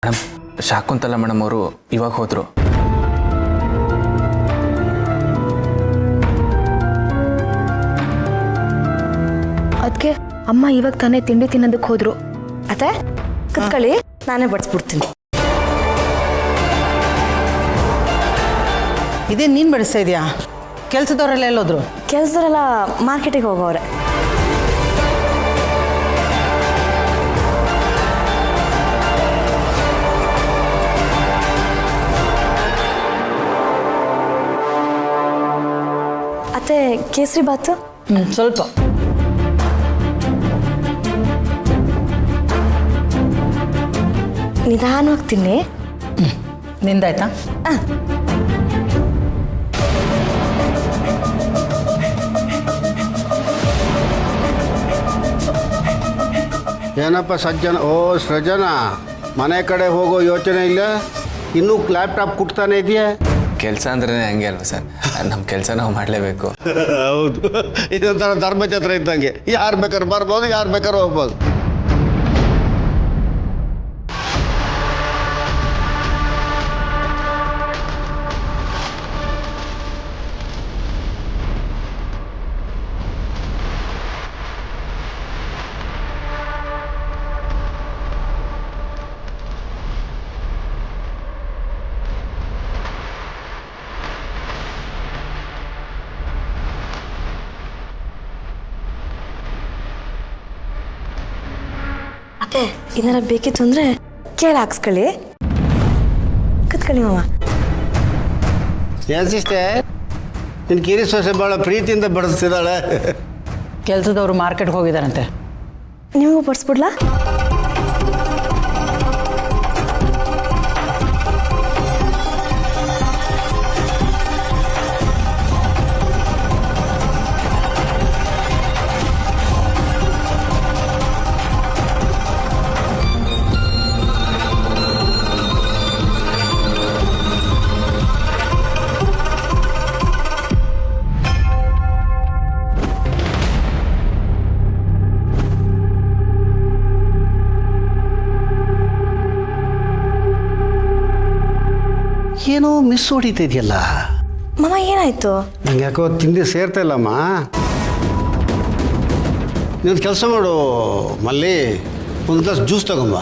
Madam, Shakuntala madam ಅವರು ಇವಾಗ ಹೋದರು. ಅದಕ್ಕೆ ಅಮ್ಮ ಇವಾಗ ತಾನೇ ತಿಂಡಿ ತಿನ್ನೋದಕ್ಕೆ ಹೋದ್ರು. ಅತ್ತೆ ಕುತ್ಕೊಳ್ಳಿ, ನಾನೇ ಬಡಿಸ್ಬಿಡ್ತೀನಿ. ಇದೇ ನೀನು ಬಡಿಸ್ತಾ ಇದೆಯಾ? ಕೆಲಸದವರೆಲ್ಲ ಎಲ್ಲೋದ್ರು? ಕೆಲಸದವರೆಲ್ಲ ಮಾರ್ಕೆಟಿಗೆ ಹೋಗೋರೆ. ಅತ್ತೆ ಕೇಸರಿ ಬಾತು ಸ್ವಲ್ಪ. ನಿಧಾನವಾಗಿ ತಿನ್ನಿ. ನಿಂದಾಯ್ತಾ? ಏನಪ್ಪ ಸಜ್ಜನ? ಓ ಸೃಜನ, ಮನೆ ಕಡೆ ಹೋಗೋ ಯೋಚನೆ ಇಲ್ಲ? ಇನ್ನೂ ಲ್ಯಾಪ್ಟಾಪ್ ಕುಟ್ತಾನೆ ಇದೆಯಾ? ಕೆಲಸ ಅಂದ್ರೆ ಹಂಗೆ ಅಲ್ವಾ ಸರ್, ನಮ್ಮ ಕೆಲಸ ನಾವು ಮಾಡಲೇಬೇಕು. ಹೌದು, ಇದೊಂಥರ ಧರ್ಮಛತ್ರ ಇದ್ದಂಗೆ. ಯಾರು ಬೇಕಾದ್ರೆ ಬರ್ಬೋದು, ಯಾರು ಬೇಕಾದ್ರೆ ಹೋಗ್ಬೋದು. ಅತ್ತೆ ಏನಾರ ಬೇಕಿತ್ತು ಅಂದರೆ ಕೇಳಿ ಹಾಕ್ಸ್ಕೊಳ್ಳಿ. ಕುತ್ಕೊಳ್ಳಿ ಮಾವ. ಏನು ಸಿಸ್ಟರ್, ನಿನ್ನ ಕಿರಿ ಸೊಸೆ ಭಾಳ ಪ್ರೀತಿಯಿಂದ ಬಡಿಸ್ತಿದ್ದಾಳೆ. ಕೆಲಸದವರು ಮಾರ್ಕೆಟ್ಗೆ ಹೋಗಿದ್ದಾರಂತೆ. ನಿಮಗೂ ಬಡಿಸ್ಬಿಡ್ಲಾ? ಏನೋ ಮಿಸ್ ಹೊಡಿತಿದೆಯಲ್ಲ. ಮಾಮ ಏನಾಯ್ತು? ನಂಗೆ ಯಾಕೋ ತಿಂಡಿ ಸೇರ್ತಾ ಇಲ್ಲಮ್ಮ. ನೀನು ಕೆಲಸ ಮಾಡು ಮಲ್ಲಿ, ಒಂದು ಗ್ಲಾಸ್ ಜ್ಯೂಸ್ ತಗೊಂಬ.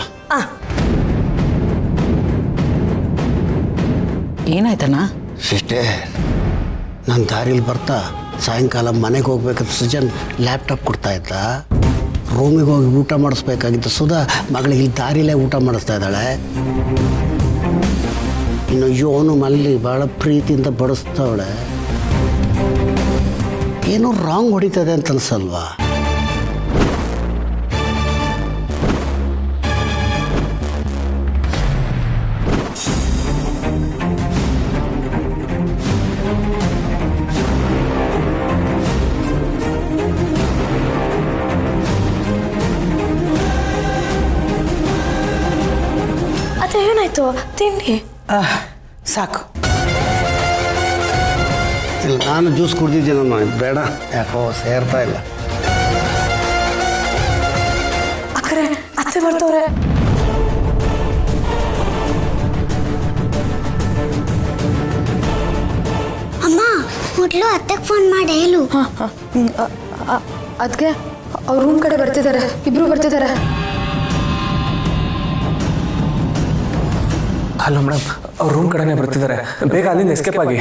ಏನಾಯ್ತಣ್ಣ? ಸಿಸ್ಟರ್, ನಾನು ದಾರಿಲಿ ಬರ್ತಾ ಸಾಯಂಕಾಲ ಮನೆಗೆ ಹೋಗ್ಬೇಕಂತ ಸುಜನ್ ಲ್ಯಾಪ್ಟಾಪ್ ಕೊಡ್ತಾ ಇದ್ದ. ರೂಮಿಗೆ ಹೋಗಿ ಊಟ ಮಾಡಿಸ್ಬೇಕಾಗಿತ್ತು. ಸುಧಾ ಮಗಳಿಗೆ ಇಲ್ಲಿ ದಾರಿಲೇ ಊಟ ಮಾಡಿಸ್ತಾ ಇದ್ದಾಳೆ. ಇನ್ನು ಯೋನು ಮಲ್ಲಿ ಭಾಳ ಪ್ರೀತಿಯಿಂದ ಬಡಿಸ್ತಾವಳೆ. ಏನೋ ರಾಂಗ್ ಹೊಡಿತದೆ ಅಂತ ಅನ್ಸಲ್ವಾ? ಅತ್ತೆ ಏನಾಯ್ತು? ತಿಂಡಿ ಸಾಕು. ಇಲ್ಲ, ನಾನು ಜ್ಯೂಸ್ ಕುಡ್ದಿದ್ದೀನಮ್ಮ. ಬೇಡ, ಯಾಕೋ ಸೇರ್ತಾ ಇಲ್ಲ. ಅಕ್ಕರೆ ಅತ್ತೆ ಬರ್ತವ್ರೆ. ಅಮ್ಮ, ಮೊದಲು ಅತ್ತೆಗೆ ಫೋನ್ ಮಾಡಿ ಹೇಳು. ಅದಕ್ಕೆ ಅವ್ರ ರೂಮ್ ಕಡೆ ಬರ್ತಿದ್ದಾರೆ, ಇಬ್ರು ಬರ್ತಿದ್ದಾರೆ. ಹಲೋ ಮೇಡಮ್, ಅವ್ರ ರೂಮ್ ಕಡೆನೇ ಬರ್ತಿದ್ದಾರೆ. ಬೇಗ ಅಲ್ಲಿಂದ ಎಸ್ಕೇಪ್ ಆಗಿ.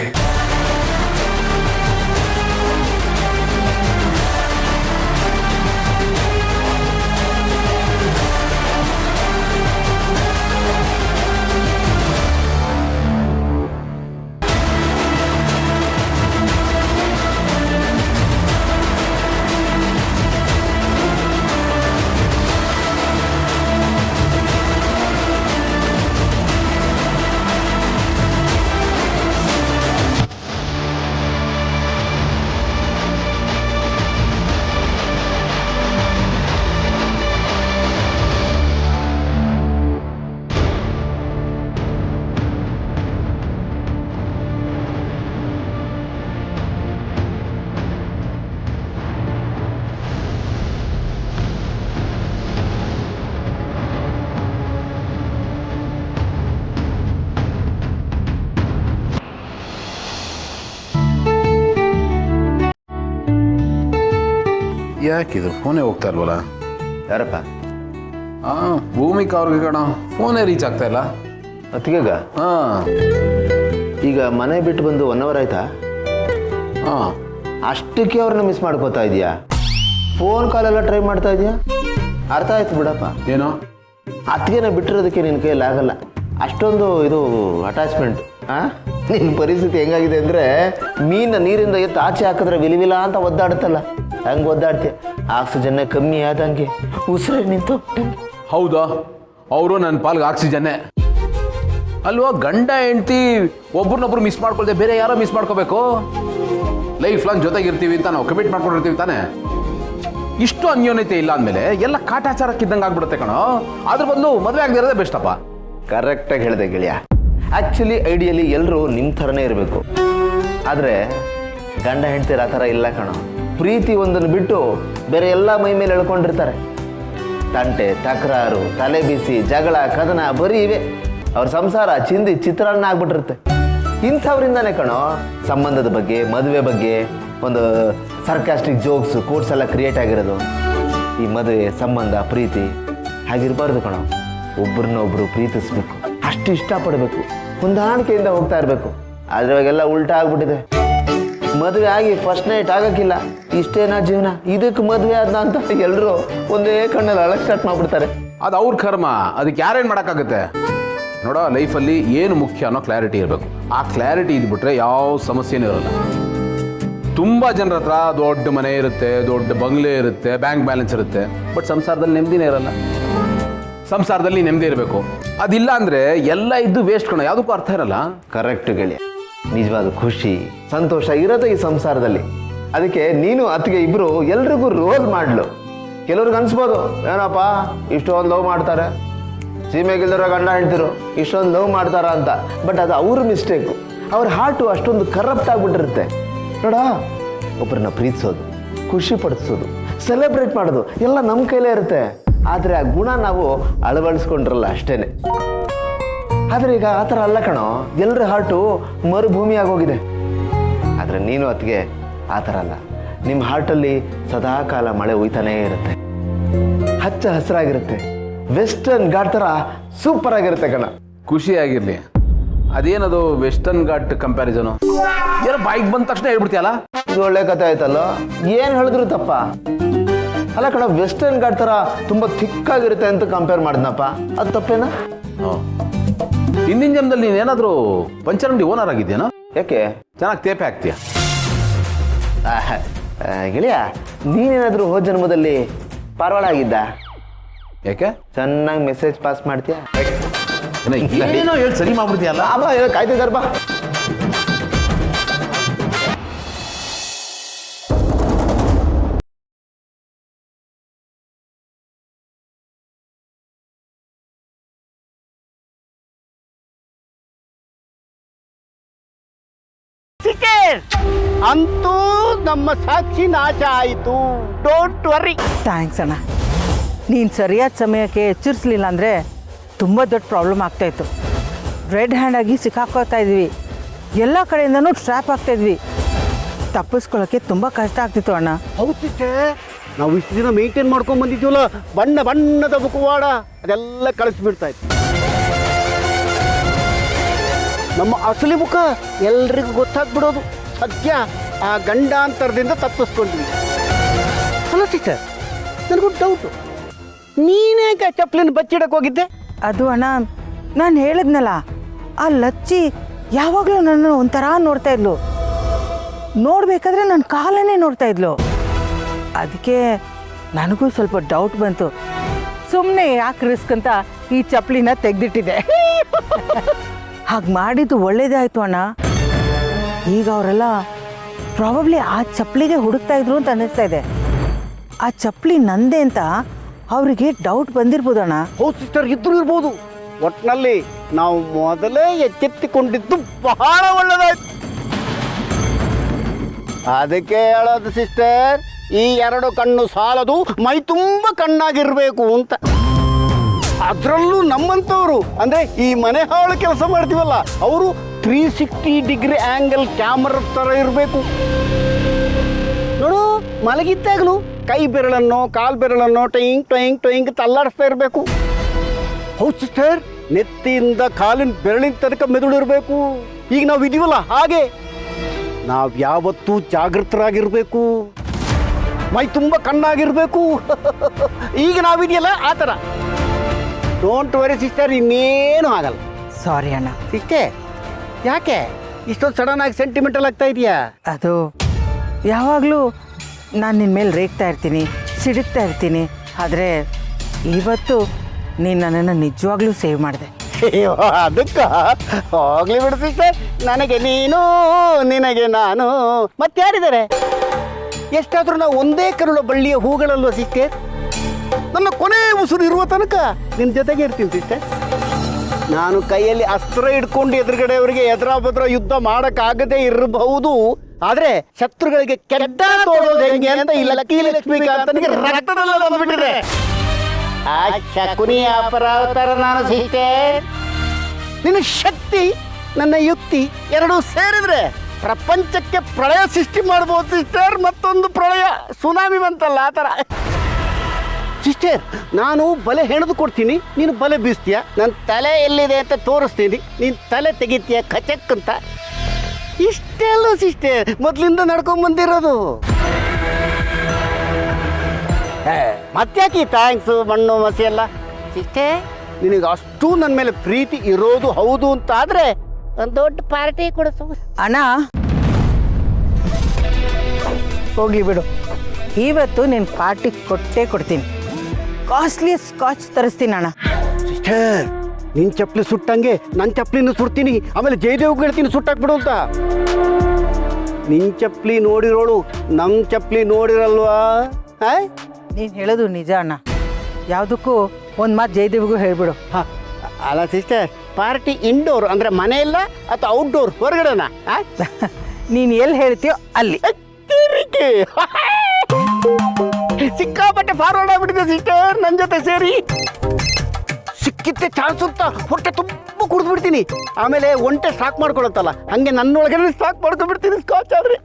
ಯಾಕಿದು ಫೋನೇ ಹೋಗ್ತಾ ಇಲ್ವಲ್ಲ? ಯಾರಪ್ಪ? ಹಾಂ, ಭೂಮಿಕಾ ಅವ್ರಿಗೆ ಕಣ ಫೋನೇ ರೀಚ್ ಆಗ್ತಾ ಇಲ್ಲ. ಅತ್ತಿಗೆಗ? ಹಾಂ ಈಗ ಮನೆ ಬಿಟ್ಟು ಬಂದು 1 ಅವರ್ ಆಯ್ತಾ? ಹಾಂ. ಅಷ್ಟಕ್ಕೆ ಅವ್ರನ್ನ ಮಿಸ್ ಮಾಡ್ಕೋತಾ ಇದೀಯಾ? ಫೋನ್ ಕಾಲೆಲ್ಲ ಟ್ರೈ ಮಾಡ್ತಾ ಇದೀಯಾ? ಅರ್ಥ ಆಯ್ತು ಬಿಡಪ್ಪ. ಏನೋ ಅತ್ತಿಗೆನ ಬಿಟ್ಟಿರೋದಕ್ಕೆ ನಿನ್ನ ಕೈಯಲ್ಲಿ ಆಗಲ್ಲ, ಅಷ್ಟೊಂದು ಇದು ಅಟ್ಯಾಚ್ಮೆಂಟ್. ನಿನ್ನ ಪರಿಸ್ಥಿತಿ ಹೆಂಗಾಗಿದೆ ಅಂದರೆ, ಮೀನ ನೀರಿಂದ ಎತ್ತು ಆಚೆ ಹಾಕಿದ್ರೆ ವಿಲಿವಿಲ ಅಂತ ಒದ್ದಾಡುತ್ತಲ್ಲ, ಹಂಗೆ ಒದ್ದಾಡ್ತೀಯ. ಆಕ್ಸಿಜನ್ನೇ ಕಮ್ಮಿ ಆದಂಗೆ ಉಸಿರೇ ನಿಂತು. ಹೌದಾ? ಅವರು ನನ್ನ ಪಾಲ್ಗೆ ಆಕ್ಸಿಜನ್ನೇ ಅಲ್ವಾ? ಗಂಡ ಹೆಂಡ್ತಿ ಒಬ್ರನ್ನೊಬ್ರು ಮಿಸ್ ಮಾಡ್ಕೊಳ್ದೆ ಬೇರೆ ಯಾರೋ ಮಿಸ್ ಮಾಡ್ಕೋಬೇಕು? ಲೈಫ್ ಲಾಂಗ್ ಜೊತೆಗಿರ್ತೀವಿ ಅಂತ ನಾವು ಕಮಿಟ್ ಮಾಡ್ಕೊಂಡಿರ್ತೀವಿ ತಾನೆ. ಇಷ್ಟು ಅನ್ಯೋನ್ಯತೆ ಇಲ್ಲ ಅಂದಮೇಲೆ ಎಲ್ಲ ಕಾಟಾಚಾರಕ್ಕಿದ್ದಂಗೆ ಆಗ್ಬಿಡುತ್ತೆ ಕಣೋ. ಅದ್ರ ಬದಲು ಮದುವೆ ಆಗದಿರೋದೇ ಬೆಸ್ಟಪ್ಪ. ಕರೆಕ್ಟಾಗಿ ಹೇಳಿದೆ ಗೆಳೆಯ. ಆ್ಯಕ್ಚುಲಿ ಐಡಿಯಲಿ ಎಲ್ಲರೂ ನಿಮ್ಮ ಥರನೇ ಇರಬೇಕು. ಆದರೆ ಗಂಡ ಹೆಂಡ್ತಿರ ಆ ಥರ ಇಲ್ಲ ಕಣೋ. ಪ್ರೀತಿ ಒಂದನ್ನು ಬಿಟ್ಟು ಬೇರೆ ಎಲ್ಲ ಮೈ ಮೇಲೆ ಎಳ್ಕೊಂಡಿರ್ತಾರೆ. ತಂಟೆ, ತಕರಾರು, ತಲೆ ಬಿಸಿ, ಜಗಳ, ಕದನ ಬರೀ ಇವೆ. ಅವ್ರ ಸಂಸಾರ ಚಿಂದಿ ಚಿತ್ರಾನ್ನ ಆಗ್ಬಿಟ್ಟಿರುತ್ತೆ. ಇಂಥವ್ರಿಂದಾನೇ ಕಣೋ ಸಂಬಂಧದ ಬಗ್ಗೆ, ಮದುವೆ ಬಗ್ಗೆ ಒಂದು ಸರ್ಕಾಸ್ಟಿಕ್ ಜೋಕ್ಸ್, ಕೋಟ್ಸ್ ಎಲ್ಲ ಕ್ರಿಯೇಟ್ ಆಗಿರೋದು. ಈ ಮದುವೆ, ಸಂಬಂಧ, ಪ್ರೀತಿ ಹಾಗಿರಬಾರ್ದು ಕಣೋ. ಒಬ್ರನ್ನೊಬ್ರು ಪ್ರೀತಿಸ್ಬೇಕು, ಅಷ್ಟು ಇಷ್ಟಪಡಬೇಕು, ಹೊಂದಾಣಿಕೆಯಿಂದ ಹೋಗ್ತಾ ಇರಬೇಕು. ಆದರೆ ಇವಾಗೆಲ್ಲ ಉಲ್ಟಾ ಆಗ್ಬಿಟ್ಟಿದೆ. ಮದುವೆ ಆಗಿ ಫಸ್ಟ್ ನೈಟ್ ಆಗೋಕ್ಕಿಲ್ಲ, ಇಷ್ಟೇನಾ ಜೀವನ, ಇದಕ್ಕೆ ಮದುವೆ ಆದ್ನ ಅಂತ ಎಲ್ಲರೂ ಒಂದೇ ಕಣ್ಣಲ್ಲಿ ಅಳಕ್ ಸ್ಟಾರ್ಟ್ ಮಾಡ್ಬಿಡ್ತಾರೆ. ಅದು ಅವ್ರ ಕರ್ಮ, ಅದಕ್ಕೆ ಯಾರೇನು ಮಾಡೋಕ್ಕಾಗುತ್ತೆ? ನೋಡೋ, ಲೈಫಲ್ಲಿ ಏನು ಮುಖ್ಯ ಅನ್ನೋ ಕ್ಲಾರಿಟಿ ಇರಬೇಕು. ಆ ಕ್ಲಾರಿಟಿ ಇದ್ಬಿಟ್ರೆ ಯಾವ ಸಮಸ್ಯೆನೂ ಇರೋಲ್ಲ. ತುಂಬ ಜನರ ಹತ್ರ ದೊಡ್ಡ ಮನೆ ಇರುತ್ತೆ, ದೊಡ್ಡ ಬಂಗ್ಲೆ ಇರುತ್ತೆ, ಬ್ಯಾಂಕ್ ಬ್ಯಾಲೆನ್ಸ್ ಇರುತ್ತೆ, ಬಟ್ ಸಂಸಾರದಲ್ಲಿ ನೆಮ್ಮದಿನೇ ಇರಲ್ಲ. ಸಂಸಾರದಲ್ಲಿ ನೆಮ್ಮದಿ ಇರಬೇಕು. ಅದಿಲ್ಲ ಅಂದರೆ ಎಲ್ಲ ಇದ್ದು ವೇಸ್ಟ್ ಕಣೋ, ಯಾವುದಕ್ಕೂ ಅರ್ಥ ಇರಲ್ಲ. ಕರೆಕ್ಟ್ ಗೆಳೆಯ, ನಿಜವಾದ ಖುಷಿ, ಸಂತೋಷ ಇರೋದು ಈ ಸಂಸಾರದಲ್ಲಿ. ಅದಕ್ಕೆ ನೀನು ಅತ್ತಿಗೆ ಇಬ್ಬರು ಎಲ್ರಿಗೂ ರೋಲ್ ಮಾಡಲು. ಕೆಲವ್ರಿಗೆ ಅನ್ಸ್ಬೋದು, ಏನಪ್ಪ ಇಷ್ಟೊಂದು ಲವ್ ಮಾಡ್ತಾರೆ, ಸೀಮೆಗಿಲ್ದಿರೋ ಗಂಡ ಹೆಂಡ್ತಿರು ಇಷ್ಟೊಂದು ಲವ್ ಮಾಡ್ತಾರ ಅಂತ. ಬಟ್ ಅದು ಅವ್ರ ಮಿಸ್ಟೇಕು. ಅವ್ರ ಹಾರ್ಟು ಅಷ್ಟೊಂದು ಕರಪ್ಟ್ ಆಗಿಬಿಟ್ಟಿರುತ್ತೆ. ನೋಡ, ಒಬ್ಬರನ್ನ ಪ್ರೀತಿಸೋದು, ಖುಷಿ ಪಡಿಸೋದು, ಸೆಲೆಬ್ರೇಟ್ ಮಾಡೋದು ಎಲ್ಲ ನಮ್ಮ ಕೈಲೇ ಇರುತ್ತೆ. ಆದರೆ ಆ ಗುಣ ನಾವು ಅಳವಡಿಸ್ಕೊಂಡ್ರಲ್ಲ ಅಷ್ಟೇನೆ. ಆದರೆ ಈಗ ಆ ಥರ ಅಲ್ಲ ಕಣೋ, ಎಲ್ಲರ ಹಾರ್ಟು ಮರುಭೂಮಿ ಆಗೋಗಿದೆ. ಆದರೆ ನೀನು ಅತ್ತಿಗೆ ಆ ಥರ ಅಲ್ಲ. ನಿಮ್ಮ ಹಾರ್ಟಲ್ಲಿ ಸದಾ ಕಾಲ ಮಳೆ ಹುಯ್ತಾನೇ ಇರುತ್ತೆ, ಹಚ್ಚ ಹಸಿರಾಗಿರುತ್ತೆ, ವೆಸ್ಟರ್ನ್ ಘಾಟ್ ಥರ ಸೂಪರ್ ಆಗಿರುತ್ತೆ ಕಣ. ಖುಷಿಯಾಗಿರಲಿ. ಅದೇನದು ವೆಸ್ಟರ್ನ್ ಘಾಟ್ ಕಂಪ್ಯಾರಿಸನು? ಏನೋ ಬೈಕ್ ಬಂದ ತಕ್ಷಣ ಹೇಳ್ಬಿಡ್ತೀಯಲ್ಲ? ಇದು ಒಳ್ಳೆ ಕಥೆ ಆಯ್ತಲ್ಲ. ಏನು ಹೇಳಿದ್ರು ತಪ್ಪ ಅಲ್ಲ ಕಣ. ವೆಸ್ಟರ್ನ್ ಘಾಟ್ ಥರ ತುಂಬ ಥಿಕ್ಕಾಗಿರುತ್ತೆ ಅಂತ ಕಂಪೇರ್ ಮಾಡಿದ್ನಪ್ಪ, ಅದು ತಪ್ಪೇನಾ? ಹಿಂದಿನ ಜನ್ಮದಲ್ಲಿ ನೀನೇನಾದರೂ ಪಂಚರ್ ಅಂಗಡಿ ಓನರ್ ಆಗಿದ್ಯೇನೋ? ಯಾಕೆ? ಚೆನ್ನಾಗಿ ತೇಪೆ ಆಗ್ತೀಯ. ಗೆಳೆಯ, ನೀನೇನಾದರೂ ಹೋದ ಜನ್ಮದಲ್ಲಿ ಪಾರವಾಳ ಆಗಿದ್ದ? ಯಾಕೆ? ಚೆನ್ನಾಗಿ ಮೆಸೇಜ್ ಪಾಸ್ ಮಾಡ್ತೀಯ? ಏನೋ ಹೇಳಿ ಸರಿ ಮಾಡ್ಬಿಡ್ತೀಯಲ್ಲ. ಬಾ ಕಾಯ್ತಿದ್ದಾರ ಬಾ. ಅಂತೂ ನಮ್ಮ ಸಾಕ್ಷಿ ನಾಶ ಆಯಿತು. Don't worry. ಥ್ಯಾಂಕ್ಸ್ ಅಣ್ಣ. ನೀನು ಸರಿಯಾದ ಸಮಯಕ್ಕೆ ಎಚ್ಚರಿಸಲಿಲ್ಲ ಅಂದರೆ ತುಂಬ ದೊಡ್ಡ ಪ್ರಾಬ್ಲಮ್ ಆಗ್ತಾಯಿತ್ತು. ರೆಡ್ ಹ್ಯಾಂಡಾಗಿ ಸಿಕ್ಕಾಕೋತಾ ಇದ್ವಿ, ಎಲ್ಲ ಕಡೆಯಿಂದನೂ ಟ್ರ್ಯಾಪ್ ಆಗ್ತಾಯಿದ್ವಿ. ತಪ್ಪಿಸ್ಕೊಳ್ಳೋಕ್ಕೆ ತುಂಬ ಕಷ್ಟ ಆಗ್ತಿತ್ತು ಅಣ್ಣ. ಹೌದಿತ್ತೆ, ನಾವು ಇಷ್ಟು ದಿನ ಮೇಂಟೈನ್ ಮಾಡ್ಕೊಂಡು ಬಂದಿದ್ದೀವಲ್ಲ, ಬಣ್ಣ ಬಣ್ಣದ ಮುಖವಾಡ ಅದೆಲ್ಲ ಕಳಿಸ್ಬಿಡ್ತಾ ಇತ್ತು. ನಮ್ಮ ಅಸಲಿ ಮುಖ ಎಲ್ರಿಗೂ ಗೊತ್ತಾಗ್ಬಿಡೋದು. ಸದ್ಯ ಆ ಗಂಡಾಂತರದಿಂದ ತಪ್ಪಿಸ್ಕೊಂಡ್ವಿ. ಅಲ್ಲ ಸಿಸ್ಟರ್, ನನಗೊಂದು ಡೌಟು, ನೀನೇಕೆ ಚಪ್ಪಲಿನ ಬಚ್ಚಿಡಕ್ಕೆ ಹೋಗಿದ್ದೆ? ಅದು ಅಣ್ಣ, ನಾನು ಹೇಳಿದ್ನಲ್ಲ, ಆ ಲಚ್ಚಿ ಯಾವಾಗಲೂ ನನ್ನ ಒಂಥರ ನೋಡ್ತಾ ಇದ್ಲು. ನೋಡಬೇಕಾದ್ರೆ ನನ್ನ ಕಾಲನ್ನೇ ನೋಡ್ತಾ ಇದ್ಲು. ಅದಕ್ಕೆ ನನಗೂ ಸ್ವಲ್ಪ ಡೌಟ್ ಬಂತು. ಸುಮ್ಮನೆ ಯಾಕೆ ರಿಸ್ಕ್ ಅಂತ ಈ ಚಪ್ಪಲಿನ ತೆಗೆದಿಟ್ಟಿದ್ದೆ. ಹಾಗೆ ಮಾಡಿದ್ದು ಒಳ್ಳೇದೇ ಆಯಿತು ಅಣ್ಣ. ಈಗ ಅವರೆಲ್ಲ ಪ್ರಾಬಬ್ಲಿ ಆ ಚಪ್ಪಲಿಗೆ ಹುಡುಕ್ತಾ ಇದ್ರು ಅಂತ ಅನ್ನಿಸ್ತಾ ಇದೆ. ಆ ಚಪ್ಪಲಿ ನಂದೇ ಅಂತ ಅವರಿಗೆ ಡೌಟ್ ಬಂದಿರ್ಬೋದು ಅಣ್ಣ. ಹೌದು ಸಿಸ್ಟರ್, ಇದ್ರೂ ಇರ್ಬೋದು. ಒಟ್ಟಿನಲ್ಲಿ ನಾವು ಮೊದಲೇ ಎಚ್ಚೆತ್ತುಕೊಂಡಿದ್ದು ಬಹಳ ಒಳ್ಳೆದಾಯ್ತು. ಅದಕ್ಕೆ ಹೇಳೋದು ಸಿಸ್ಟರ್, ಈ 2 ಕಣ್ಣು ಸಾಲದು, ಮೈ ತುಂಬ ಕಣ್ಣಾಗಿರ್ಬೇಕು ಅಂತ. ಅದರಲ್ಲೂ ನಮ್ಮಂಥವ್ರು ಅಂದರೆ ಈ ಮನೆ ಹಾಳು ಕೆಲಸ ಮಾಡ್ತೀವಲ್ಲ, ಅವರು 360 ಡಿಗ್ರಿ ಆ್ಯಂಗಲ್ ಕ್ಯಾಮರಾ ಥರ ಇರಬೇಕು. ನೋಡು, ಮಲಗಿದ್ದಾಗಲೂ ಕೈ ಬೆರಳನ್ನು ಕಾಲು ಬೆರಳನ್ನು ಟೊಯಿಂಗ್ ಟೊಯಿಂಗ್ ಟೊಯಿಂಗ್ ತಲ್ಲಾಡಿಸ್ತಾ ಇರಬೇಕು. ಹೌದು ಸಿಸ್ಟರ್, ನೆತ್ತಿಯಿಂದ ಕಾಲಿನ ಬೆರಳಿನ ತನಕ ಮೆದುಳು ಇರಬೇಕು. ಈಗ ನಾವು ಇದೀವಲ್ಲ ಹಾಗೆ ನಾವು ಯಾವತ್ತೂ ಜಾಗೃತರಾಗಿರ್ಬೇಕು, ಮೈ ತುಂಬ ಕಣ್ಣಾಗಿರ್ಬೇಕು. ಈಗ ನಾವಿದೆಯಲ್ಲ ಆ ಥರ. ಡೋಂಟ್ ವರಿ ಸಿಸ್ಟರ್, ಇನ್ನೇನು ಆಗಲ್ಲ. ಸಾರಿ ಅಣ್ಣ. ಸಿಸ್ಟರ್, ಯಾಕೆ ಇಷ್ಟೊಂದು ಸಡನ್ ಆಗಿ ಸೆಂಟಿಮೆಂಟಲ್ ಆಗ್ತಾ ಇದೆಯಾ? ಅದು ಯಾವಾಗಲೂ ನಾನು ನಿನ್ನ ಮೇಲೆ ರೇಗ್ತಾ ಇರ್ತೀನಿ, ಸಿಡುತ್ತಾ ಇರ್ತೀನಿ. ಆದರೆ ಇವತ್ತು ನೀನು ನನ್ನನ್ನು ನಿಜವಾಗ್ಲೂ ಸೇವ್ ಮಾಡಿದೆ. ಅಯ್ಯೋ, ಅದಕ್ಕೆ ಹೋಗ್ಲಿ ಬಿಡು ಸಿಸ್ಟರ್. ನನಗೆ ನೀನು, ನಿನಗೆ ನಾನು, ಮತ್ತಾರಿದ್ದಾರೆ? ಎಷ್ಟಾದರೂ ನಾವು ಒಂದೇ ಕರುಳ ಬಳ್ಳಿಯ ಹೂಗಳಲ್ವ ಸಿಸ್ಟರ್. ನನ್ನ ಕೊನೆ ಉಸಿರು ಇರುವ ತನಕ ನಿನ್ನ ಜೊತೆಗೆ ಇರ್ತೀನಿ ಸಿಸ್ಟರ್. ನಾನು ಕೈಯಲ್ಲಿ ಅಸ್ತ್ರ ಹಿಡ್ಕೊಂಡು ಎದುರುಗಡೆಯವರಿಗೆ ಎದುರಾಬದ್ರ ಯುದ್ಧ ಮಾಡೋಕ್ಕಾಗದೇ ಇರಬಹುದು, ಆದರೆ ಶತ್ರುಗಳಿಗೆ ಕೆಡ್ಡ ತೋಡೋದು ಹೆಂಗೆ ಅಂತ ಇಲ್ಲ ಲಕ್ಷ್ಮೀಕಾಂತನಿಗೆ ರಕ್ತದಲ್ಲಿ ಬಂದ್ಬಿಟ್ಟಿದೆ. ಆ ಶಕುನಿಯ ಅಪರಾವತಾರ ನಾನು ಸಿಸ್ಟರ್. ನಿನ್ನ ಶಕ್ತಿ ನನ್ನ ಯುಕ್ತಿ ಎರಡೂ ಸೇರಿದ್ರೆ ಪ್ರಪಂಚಕ್ಕೆ ಪ್ರಳಯ ಸೃಷ್ಟಿ ಮಾಡ್ಬೋದು ಸಿಸ್ಟರ್. ಮತ್ತೊಂದು ಪ್ರಳಯ, ಸುನಾಮಿ ಬಂತಲ್ಲ ಆ ಥರ. ಸಿಸ್ಟರ್, ನಾನು ಬಲೆ ಹೆಣೆದು ಕೊಡ್ತೀನಿ, ನೀನು ಬಲೆ ಬೀಸ್ತೀಯ. ನನ್ನ ತಲೆ ಎಲ್ಲಿದೆ ಅಂತ ತೋರಿಸ್ತೀನಿ, ನೀನು ತಲೆ ತೆಗಿತೀಯ ಕಚಕ್ ಅಂತ. ಇಷ್ಟೇ ಅಲ್ಲ ಸಿಸ್ಟರ್ ಮೊದಲಿಂದ ನಡ್ಕೊಂಬಂದಿರೋದು. ಮತ್ತ್ಯಾಕೆ ಥ್ಯಾಂಕ್ಸು ಮಣ್ಣು ಮಸಿ ಎಲ್ಲ ಸಿಸ್ಟರ್. ನಿನಗೆ ಅಷ್ಟು ನನ್ನ ಮೇಲೆ ಪ್ರೀತಿ ಇರೋದು ಹೌದು ಅಂತ ಆದರೆ ಒಂದು ದೊಡ್ಡ ಪಾರ್ಟಿ ಕೊಡಿಸು. ಅಣ್ಣ ಹೋಗ್ಲಿ ಬಿಡು, ಇವತ್ತು ನೀನು ಪಾರ್ಟಿ ಕೊಟ್ಟೇ ಕೊಡ್ತೀನಿ. ಕಾಸ್ಟ್ಲಿ ಸ್ಕಾಚ್ ತರಿಸ್ತೀನಿ ಅಣ್ಣ. ಸಿಸ್ಟರ್, ನಿನ್ನ ಚಪ್ಪಲಿ ಸುಟ್ಟಂಗೆ ನನ್ನ ಚಪ್ಪಲಿನೂ ಸುಡ್ತೀನಿ, ಆಮೇಲೆ ಜಯದೇವ್ಗೆ ಹೇಳ್ತೀನಿ ಸುಟ್ಟಾಕ್ಬಿಡು ಅಂತ. ನಿನ್ನ ಚಪ್ಪಲಿ ನೋಡಿರೋಳು ನಮ್ಮ ಚಪ್ಪಲಿ ನೋಡಿರಲ್ವಾ? ನೀನು ಹೇಳೋದು ನಿಜ ಅಣ್ಣ. ಯಾವುದಕ್ಕೂ ಒಂದು ಮಾತು ಜಯದೇವ್ಗೂ ಹೇಳ್ಬಿಡು. ಹಾಂ, ಅಲ್ಲ ಸಿಸ್ಟರ್, ಪಾರ್ಟಿ ಇಂಡೋರ್ ಅಂದರೆ ಮನೆಯಲ್ಲ ಅಥವಾ ಔಟ್ಡೋರ್, ಹೊರಗಡೆನಾ? ನೀನು ಎಲ್ಲಿ ಹೇಳ್ತೀಯೋ ಅಲ್ಲಿ. ಸಿಕ್ಕಾಪಟ್ಟೆ ಫಾರ್ವರ್ಡ್ ಆಗ್ಬಿಟ್ಟಿದೆ ಸಿಸ್ಟರ್ ನನ್ನ ಜೊತೆ ಸೇರಿ. ಸಿಕ್ಕಿತ್ತೆ ಚಾನ್ಸ್ ಅಂತ ಹೊಟ್ಟೆ ತುಂಬ ಕುಡಿದು ಬಿಡ್ತೀನಿ, ಆಮೇಲೆ ಒಂಟೆ ಸ್ಟಾಕ್ ಮಾಡ್ಕೊಳತ್ತಲ್ಲ ಹಂಗೆ ನನ್ನೊಳಗಡೆ ಸ್ಟಾಕ್ ಮಾಡ್ಕೊಂಡ್ಬಿಡ್ತೀನಿ ಸ್ಕಾಚ್ ಆದ್ರೆ.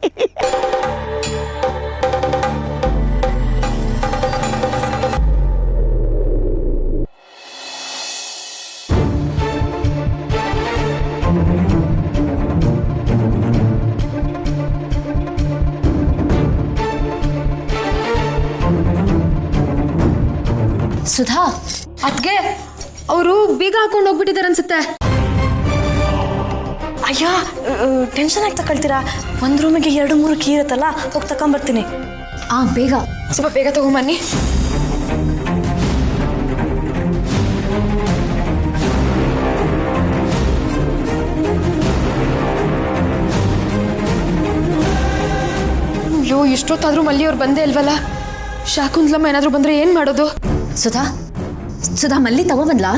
ಸುಧಾ, ಅದ್ಗೆ ಅವರು ಬೀಗ ಹಾಕೊಂಡು ಹೋಗ್ಬಿಟ್ಟಿದ್ದಾರೆ ಅನ್ಸುತ್ತೆ. ಅಯ್ಯ, ಟೆನ್ಷನ್ ಆಗಿ ತಗೊಳ್ತೀರಾ? ಒಂದು ರೂಮಿಗೆ 2-3 ಕೀ ಇರುತ್ತಲ್ಲ, ಹೋಗಿ ತಗೊಂಬರ್ತೀನಿ. ಬೇಗ, ಸ್ವಲ್ಪ ಬೇಗ ತಗೊಂಬನ್ನಿ. ಅಯ್ಯೋ, ಇಷ್ಟೊತ್ತಾದ್ರೂ ಮಲ್ಲಿಯವ್ರು ಬಂದೇ ಇಲ್ವಲ್ಲ. ಶಾಕುಂತಲಮ್ಮ ಏನಾದರೂ ಬಂದ್ರೆ ಏನು ಮಾಡೋದು? ಸುಧಾ, ಮಲ್ಲಿ ತಗೊಂಬಂದ್ಲಾ?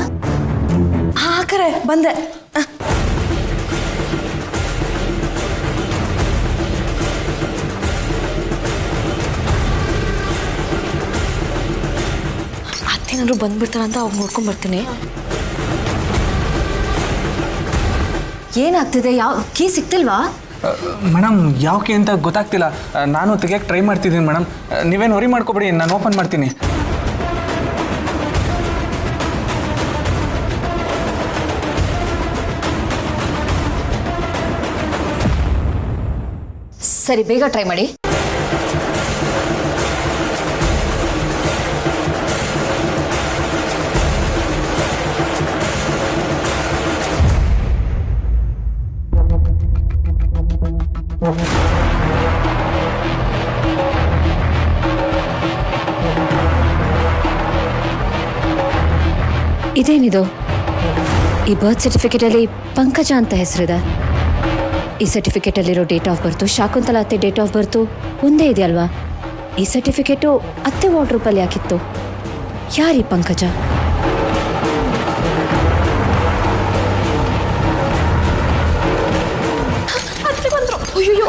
ಹಾಂ ಕರೆ ಬಂದೆ. ಅತ್ತೇನಾದ್ರು ಬಂದ್ಬಿಡ್ತಾರಂತ ಅವ್ರು ನೋಡ್ಕೊಂಡ್ಬರ್ತೀನಿ. ಏನಾಗ್ತಿದೆ? ಯಾವ ಕೀ ಸಿಕ್ತಿಲ್ವಾ? ಮೇಡಮ್, ಯಾವ ಕೀ ಅಂತ ಗೊತ್ತಾಗ್ತಿಲ್ಲ. ನಾನು ತೆಗಿಯೋಕ್ಕೆ ಟ್ರೈ ಮಾಡ್ತಿದ್ದೀನಿ ಮೇಡಮ್. ನೀವೇನು ವರಿ ಮಾಡ್ಕೊಬೇಡಿ, ನಾನು ಓಪನ್ ಮಾಡ್ತೀನಿ. ಸರಿ, ಬೇಗ ಟ್ರೈ ಮಾಡಿ. ಇದೇನಿದು? ಈ ಬರ್ತ್ ಸರ್ಟಿಫಿಕೇಟಲ್ಲಿ ಪಂಕಜ ಅಂತ ಹೆಸರಿದೆ. ಈ ಸರ್ಟಿಫಿಕೇಟಲ್ಲಿರೋ ಡೇಟ್ ಆಫ್ ಬರ್ತು, ಶಾಕುಂತಲಾ ಅತ್ತೆ ಡೇಟ್ ಆಫ್ ಬರ್ತು ಒಂದೇ ಇದೆಯಲ್ವಾ? ಈ ಸರ್ಟಿಫಿಕೇಟು ಅತ್ತೆ ವಾರ್ಡ್ರೋಬಲ್ಲಿ ಯಾಕಿತ್ತು? ಯಾರೀ ಪಂಕಜ?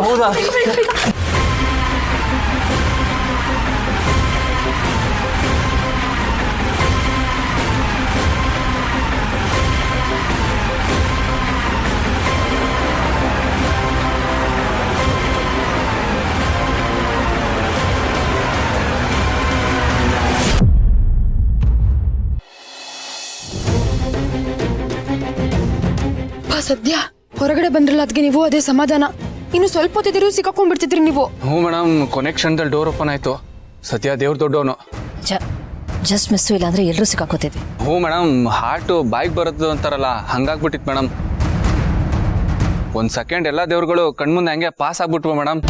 ಹೌದಾ? ಸದ್ಯ ಹೊರಗಡೆ ಬಂದ್ರಲ್ಲ ಅದಕ್ಕೆ ನೀವು ಅದೇ ಸಮಾಧಾನ. ಇನ್ನು ಸ್ವಲ್ಪ ಹೊತ್ತಿದ್ರು ಸಿಕ್ಕಾಕೊಂಡ್ಬಿಡ್ತಿದ್ರಿ ನೀವು. ಹ್ಞೂ ಮೇಡಮ್, ಕೊನೆ ಕ್ಷಣದಲ್ಲಿ ಡೋರ್ ಓಪನ್ ಆಯಿತು. ಸದ್ಯ ದೇವ್ರ ದೊಡ್ಡವನು. ಜಸ್ಟ್ ಮಿಸ್ಸು, ಇಲ್ಲಾಂದ್ರೆ ಎಲ್ಲರೂ ಸಿಕ್ಕಾಕೋತಿದ್ವಿ. ಹ್ಞೂ ಮೇಡಮ್, ಹಾರ್ಟು ಬಾಯಿಗೆ ಬರೋದು ಅಂತಾರಲ್ಲ ಹಂಗಾಗ್ಬಿಟ್ಟಿತ್ತು ಮೇಡಮ್. ಒಂದು ಸೆಕೆಂಡ್ ಎಲ್ಲ ದೇವ್ರುಗಳು ಕಣ್ಮುಂದೆ ಹಂಗೆ ಪಾಸ್ ಆಗ್ಬಿಟ್ವು ಮೇಡಮ್.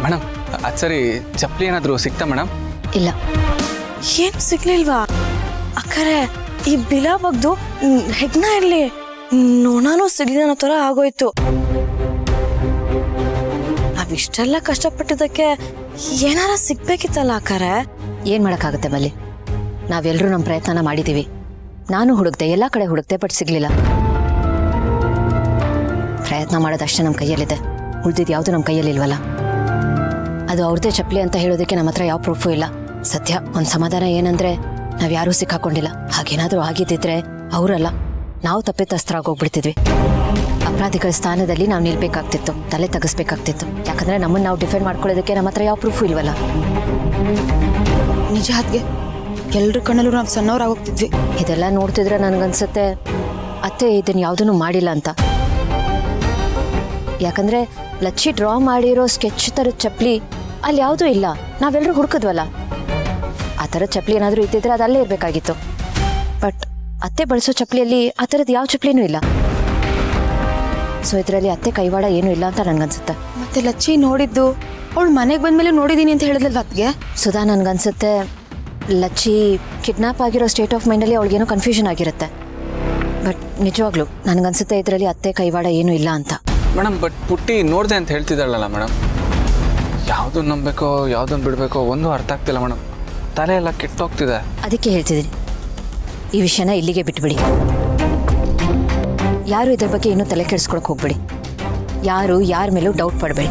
ಮೇಡಮ್ ಅದು ಸರಿ, ಚಪ್ಪಲಿ ಏನಾದರೂ ಸಿಕ್ತಾ ಮೇಡಮ್? ಇಲ್ಲ. ಏನು ಸಿಗ್ಲಿಲ್ವಾ ಅಕ್ಕರೆ? ಈ ಬಿಲ ಬಗ್ದು ಹೆಗ್ನ ಇರಲಿ, ನೋಣಾನು ಸಿಗ್ಲಿ ಅನ್ನೋ ಥರ ಆಗೋಯ್ತು. ನಾವಿಷ್ಟೆಲ್ಲ ಕಷ್ಟಪಟ್ಟಿದ್ದಕ್ಕೆ ಏನಾರ ಸಿಗ್ಬೇಕಿತ್ತಲ್ಲ ಅಕ್ಕರೆ. ಏನು ಮಾಡೋಕ್ಕಾಗುತ್ತೆ ಮಲ್ಲಿ, ನಾವೆಲ್ಲರೂ ನಮ್ಮ ಪ್ರಯತ್ನನ ಮಾಡಿದ್ದೀವಿ. ನಾನು ಹುಡುಕ್ದೆ, ಎಲ್ಲ ಕಡೆ ಹುಡುಕ್ದೆ, ಬಟ್ ಸಿಗಲಿಲ್ಲ. ಪ್ರಯತ್ನ ಮಾಡೋದಷ್ಟೇ ನಮ್ಮ ಕೈಯಲ್ಲಿದೆ, ಉಳಿದಿದ್ದು ಯಾವುದು ನಮ್ಮ ಕೈಯಲ್ಲಿ ಇಲ್ವಲ್ಲ. ಅದು ಅವ್ರದ್ದೇ ಚಪ್ಪಲಿ ಅಂತ ಹೇಳೋದಕ್ಕೆ ನಮ್ಮ ಹತ್ರ ಯಾವ ಪ್ರೂಫು ಇಲ್ಲ. ಸದ್ಯ ಒಂದು ಸಮಾಧಾನ ಏನಂದ್ರೆ ನಾವು ಯಾರೂ ಸಿಕ್ಕಾಕೊಂಡಿಲ್ಲ. ಹಾಗೇನಾದರೂ ಆಗಿದ್ದಿದ್ರೆ ಅವರಲ್ಲ, ನಾವು ತಪ್ಪಿತಸ್ಥರಾಗೋಗ್ಬಿಡ್ತಿದ್ವಿ. ಅಪರಾಧಿಗಳ ಸ್ಥಾನದಲ್ಲಿ ನಾವು ನಿಲ್ಬೇಕಾಗ್ತಿತ್ತು, ತಲೆ ತಗ್ಗಿಸ್ಬೇಕಾಗ್ತಿತ್ತು. ಯಾಕಂದ್ರೆ ನಮ್ಮನ್ನು ನಾವು ಡಿಫೆಂಡ್ ಮಾಡ್ಕೊಳ್ಳೋದಕ್ಕೆ ನಮ್ಮ ಹತ್ರ ಯಾವ ಪ್ರೂಫು ಇಲ್ವಲ್ಲ. ನಿಜ ಅದ್ಗೆ, ಎಲ್ರ ಕಣ್ಣಲ್ಲೂ ನಾವು ಸಣ್ಣವ್ರಾಗೋಗ್ತಿದ್ವಿ. ಇದೆಲ್ಲ ನೋಡ್ತಿದ್ರೆ ನನಗನ್ಸುತ್ತೆ ಅತ್ತೆ ಇದನ್ನು ಯಾವುದನ್ನು ಮಾಡಿಲ್ಲ ಅಂತ. ಯಾಕಂದ್ರೆ ಲಚ್ಚಿ ಡ್ರಾ ಮಾಡಿರೋ ಸ್ಕೆಚ್ ಥರದ ಚಪ್ಪಲಿ ಅಲ್ಲಿ ಯಾವುದೂ ಇಲ್ಲ. ನಾವೆಲ್ಲರೂ ಹುಡುಕಿದ್ವಲ್ಲ, ಆ ಥರದ ಚಪ್ಪಲಿ ಏನಾದರೂ ಇದ್ದಿದ್ರೆ ಅದು ಅಲ್ಲೇ ಇರಬೇಕಾಗಿತ್ತು. ಬಟ್ ಅತ್ತೆ ಬಳಸೋ ಚಪ್ಪಲಿಯಲ್ಲಿ ಆ ಥರದ್ದು ಯಾವ ಚಪ್ಪಲಿನೂ ಇಲ್ಲ. ಸೊ ಇದರಲ್ಲಿ ಅತ್ತೆ ಕೈವಾಡ ಏನೂ ಇಲ್ಲ ಅಂತ ನನಗನ್ಸುತ್ತೆ. ಮತ್ತೆ ಲಚ್ಚಿ ನೋಡಿದ್ದು ಅವಳು ಮನೆಗೆ ಬಂದ್ಮೇಲೆ ನೋಡಿದ್ದೀನಿ ಅಂತ ಹೇಳಿದ್ರಲ್ವ ಅದ್ಗೆ? ಸುಧಾ, ನನಗನ್ಸುತ್ತೆ ಲಚ್ಚಿ ಕಿಡ್ನಾಪ್ ಆಗಿರೋ ಸ್ಟೇಟ್ ಆಫ್ ಮೈಂಡಲ್ಲಿ ಅವಳಿಗೇನೋ ಕನ್ಫ್ಯೂಷನ್ ಆಗಿರುತ್ತೆ. ಬಟ್ ನಿಜವಾಗ್ಲೂ ನನಗನ್ಸುತ್ತೆ ಇದರಲ್ಲಿ ಅತ್ತೆ ಕೈವಾಡ ಏನೂ ಇಲ್ಲ ಅಂತ. ಮೇಡಮ್, ಬಟ್ ಪುಟ್ಟಿ ನೋಡಿದೆ ಅಂತ ಹೇಳ್ತಿದ್ದಾಳಲ್ಲ ಮೇಡಮ್. ಯಾವುದನ್ನು ನಂಬಬೇಕೋ ಯಾವುದನ್ನು ಬಿಡಬೇಕೋ ಒಂದು ಅರ್ಥ ಆಗ್ತಿಲ್ಲ ಮೇಡಮ್. ತಲೆ ಎಲ್ಲ ಕೆಟ್ಟೋಗ್ತಿದೆ. ಅದಕ್ಕೆ ಹೇಳ್ತಿದ್ದೀನಿ, ಈ ವಿಷಯನ ಇಲ್ಲಿಗೆ ಬಿಟ್ಬಿಡಿ. ಯಾರು ಇದ್ರ ಬಗ್ಗೆ ಇನ್ನೂ ತಲೆ ಕೆಡಿಸ್ಕೊಳಕ್ಕೆ ಹೋಗ್ಬೇಡಿ. ಯಾರು ಯಾರ ಮೇಲೂ ಡೌಟ್ ಪಡಬೇಡಿ.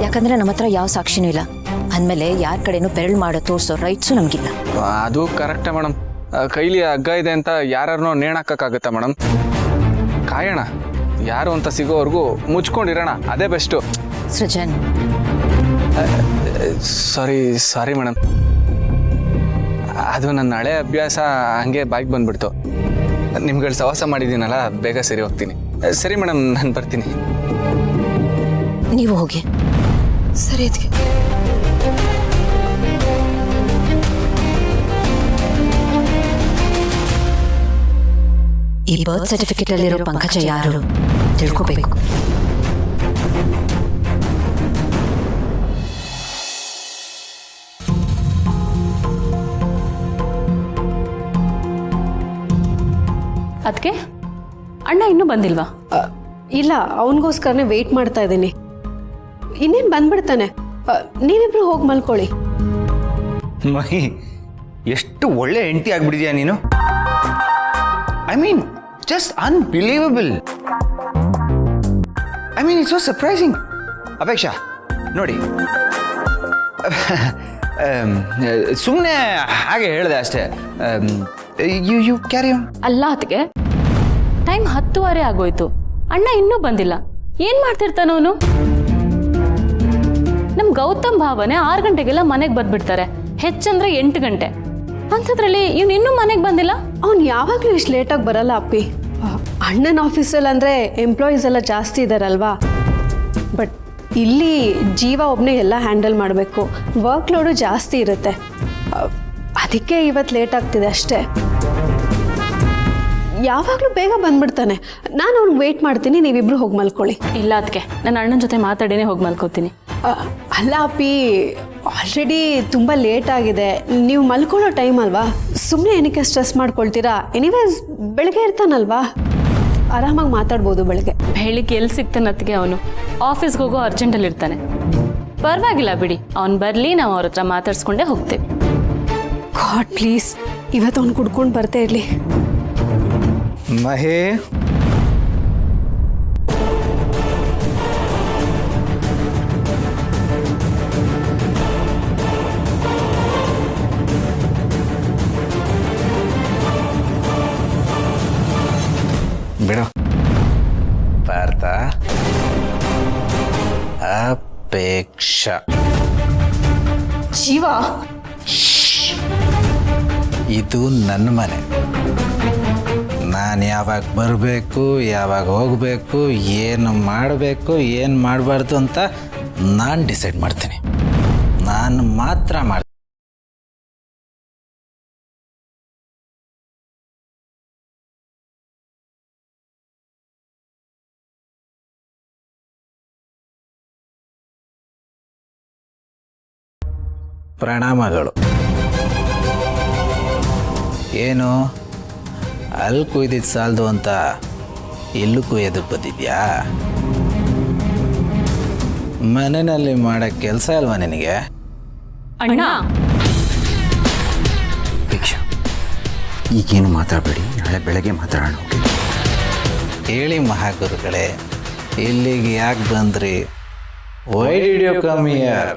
ಯಾಕಂದರೆ ನಮ್ಮ ಹತ್ರ ಯಾವ ಸಾಕ್ಷಿನೂ ಇಲ್ಲ. ಅಂದಮೇಲೆ ಯಾರ ಕಡೆನೂ ಬೆರಳು ಮಾಡೋ ತೋರಿಸೋ ರೈಟ್ಸು ನಮಗಿಲ್ಲ. ಅದು ಕರೆಕ್ಟೇ ಮೇಡಮ್. ಕೈಲಿ ಹಗ್ಗ ಇದೆ ಅಂತ ಯಾರನ್ನೋ ನೇಣಾಕಕ್ಕಾಗತ್ತಾ ಮೇಡಮ್? ಕಾಯೋಣ, ಯಾರು ಅಂತ ಸಿಗೋವರೆಗೂ ಮುಚ್ಕೊಂಡಿರೋಣ, ಅದೇ ಬೆಸ್ಟು. Srujan, sorry madam. ಅದು ನನ್ನ ಹಳೆ ಅಭ್ಯಾಸ, ಹಂಗೆ ಬಾಯ್ಗೆ ಬಂದ್ಬಿಡ್ತು. ನಿಮ್ಗಳು ಸವಾಸ ಮಾಡಿದ್ದೀನಲ್ಲ, ಬೇಗ ಸರಿ ಹೋಗ್ತೀನಿ. ಸರಿ ಮೇಡಮ್, ನಾನು ಬರ್ತೀನಿ. ನೀವು ಹೋಗಿ. ಸರಿ ಅದಕ್ಕೆ. ಈ ಬರ್ತ್ ಸರ್ಟಿಫಿಕೇಟಲ್ಲಿರೋ ಪಂಕಜ ಯಾರು ತಿಳ್ಕೋಬೇಕು. ಅದಕ್ಕೆ ಅಣ್ಣ ಇನ್ನೂ ಬಂದಿಲ್ವಾ? ಇಲ್ಲ, ಅವನಿಗೋಸ್ಕರನೇ ವೆಯ್ಟ್ ಮಾಡ್ತಾ ಇದ್ದೀನಿ. ಇನ್ನೇನು ಬಂದ್ಬಿಡ್ತಾನೆ. ನೀವಿಬ್ರು ಹೋಗಿ ಮಲ್ಕೊಳ್ಳಿ. ಮಹಿ, ಎಷ್ಟು ಒಳ್ಳೆ ಹೆಂಡತಿ ಆಗ್ಬಿಟ್ಟಿದ್ಯಾ ನೀನು. I mean, just unbelievable. I mean, it's so surprising. Apeksha ನೋಡಿ, ಸುಮ್ಮನೆ ಹಾಗೆ ಹೇಳಿದೆ ಅಷ್ಟೇ. You carry on. ಅಲ್ಲ ಅದಕ್ಕೆ, ಟೈಮ್ 10:15 ಆಗೋಯ್ತು, ಅಣ್ಣ ಇನ್ನೂ ಬಂದಿಲ್ಲ. ಏನ್ ಮಾಡ್ತಿರ್ತಾನವನು? ನಮ್ ಗೌತಮ್ ಭಾವನೆ 6 ಗಂಟೆಗೆಲ್ಲ ಮನೆಗೆ ಬಂದ್ಬಿಡ್ತಾರೆ, ಹೆಚ್ಚಂದ್ರೆ 8 ಗಂಟೆ. ಅಂಥದ್ರಲ್ಲಿ ಇವ್ನು ಇನ್ನೂ ಮನೆಗೆ ಬಂದಿಲ್ಲ. ಅವ್ನು ಯಾವಾಗಲೂ ಇಷ್ಟು ಲೇಟಾಗಿ ಬರಲ್ಲ ಅಪ್ಪಿ. ಅಣ್ಣನ ಆಫೀಸಲ್ಲಿ ಅಂದರೆ ಎಂಪ್ಲಾಯೀಸ್ ಎಲ್ಲ ಜಾಸ್ತಿ ಇದ್ದಾರಲ್ವಾ. ಬಟ್ ಇಲ್ಲಿ ಜೀವ ಒಬ್ಬನೇ ಎಲ್ಲ ಹ್ಯಾಂಡಲ್ ಮಾಡಬೇಕು, ವರ್ಕ್ ಲೋಡು ಜಾಸ್ತಿ ಇರುತ್ತೆ. ಅದಕ್ಕೆ ಇವತ್ತು ಲೇಟ್ ಆಗ್ತಿದೆ ಅಷ್ಟೇ. ಯಾವಾಗಲೂ ಬೇಗ ಬಂದ್ಬಿಡ್ತಾನೆ. ನಾನು ಅವ್ನಿಗೆ ವೆಯ್ಟ್ ಮಾಡ್ತೀನಿ, ನೀವಿಬ್ರು ಹೋಗಿ ಮಲ್ಕೊಳ್ಳಿ. ಇಲ್ಲ ಅದಕ್ಕೆ, ನನ್ನ ಅಣ್ಣನ ಜೊತೆ ಮಾತಾಡಿನೇ ಹೋಗಿ ಮಲ್ಕೋತೀನಿ. ಅಲ್ಲ ಅಪ್ಪಿ, ಆಲ್ರೆಡಿ ತುಂಬ ಲೇಟ್ ಆಗಿದೆ, ನೀವು ಮಲ್ಕೊಳ್ಳೋ ಟೈಮ್ ಅಲ್ವಾ, ಸುಮ್ಮನೆ ಏನಕ್ಕೆ ಸ್ಟ್ರೆಸ್ ಮಾಡ್ಕೊಳ್ತೀರಾ? ಎನಿವೇಸ್ ಬೆಳಗ್ಗೆ ಇರ್ತಾನಲ್ವಾ, ಆರಾಮಾಗಿ ಮಾತಾಡ್ಬೋದು ಬೆಳಗ್ಗೆ. ಬೆಳಿಗ್ಗೆ ಎಲ್ಲಿ ಸಿಗ್ತಾನೆ ಅದಕ್ಕೆ? ಅವನು ಆಫೀಸ್ಗೆ ಹೋಗೋ ಅರ್ಜೆಂಟಲ್ಲಿ ಇರ್ತಾನೆ. ಪರವಾಗಿಲ್ಲ ಬಿಡಿ, ಅವ್ನು ಬರಲಿ, ನಾವು ಅವ್ರ ಹತ್ರ ಮಾತಾಡ್ಸ್ಕೊಂಡೇ ಹೋಗ್ತೇವೆ. ಗಾಡ್ ಪ್ಲೀಸ್, ಇವತ್ತು ಅವ್ನು ಕುಡ್ಕೊಂಡು ಬರ್ತಾ ಇರಲಿ. ಮಹೇ, ಬಿಡು. ಪಾರ್ಥ, ಅಪೇಕ್ಷಾ, ಜೀವ, ಇದು ನನ್ನ ಮನೆ, ನಾನು ಯಾವಾಗ ಬರಬೇಕು ಯಾವಾಗ ಹೋಗಬೇಕು ಏನು ಮಾಡಬೇಕು ಏನು ಮಾಡಬಾರ್ದು ಅಂತ ನಾನು ಡಿಸೈಡ್ ಮಾಡ್ತೀನಿ. ನಾನು ಮಾತ್ರ ಮಾಡ್ತೀನಿ. ಪ್ರಣಾಮಗಳು. ಏನು ಅಲ್ಲಿ ಕುಯ್ದಿದ್ದು ಸಾಲದು ಅಂತ ಎಲ್ಲೂ ಕುಯ್ಯೋದಕ್ಕೆ ಬಂದಿದ್ಯಾ? ಮನೆಯಲ್ಲಿ ಮಾಡೋ ಕೆಲಸ ಅಲ್ವಾ ನಿನಗೆ? ಅಣ್ಣ, ಭಿಕ್ಷಾ, ಈಗೇನು ಮಾತಾಡಬೇಡಿ, ನಾಳೆ ಬೆಳಗ್ಗೆ ಮಾತಾಡೋಣ. ಹೇಳಿ ಮಹಾಗುರುಗಳೇ, ಇಲ್ಲಿಗೆ ಯಾಕೆ ಬಂದ್ರಿ? Why did you come here?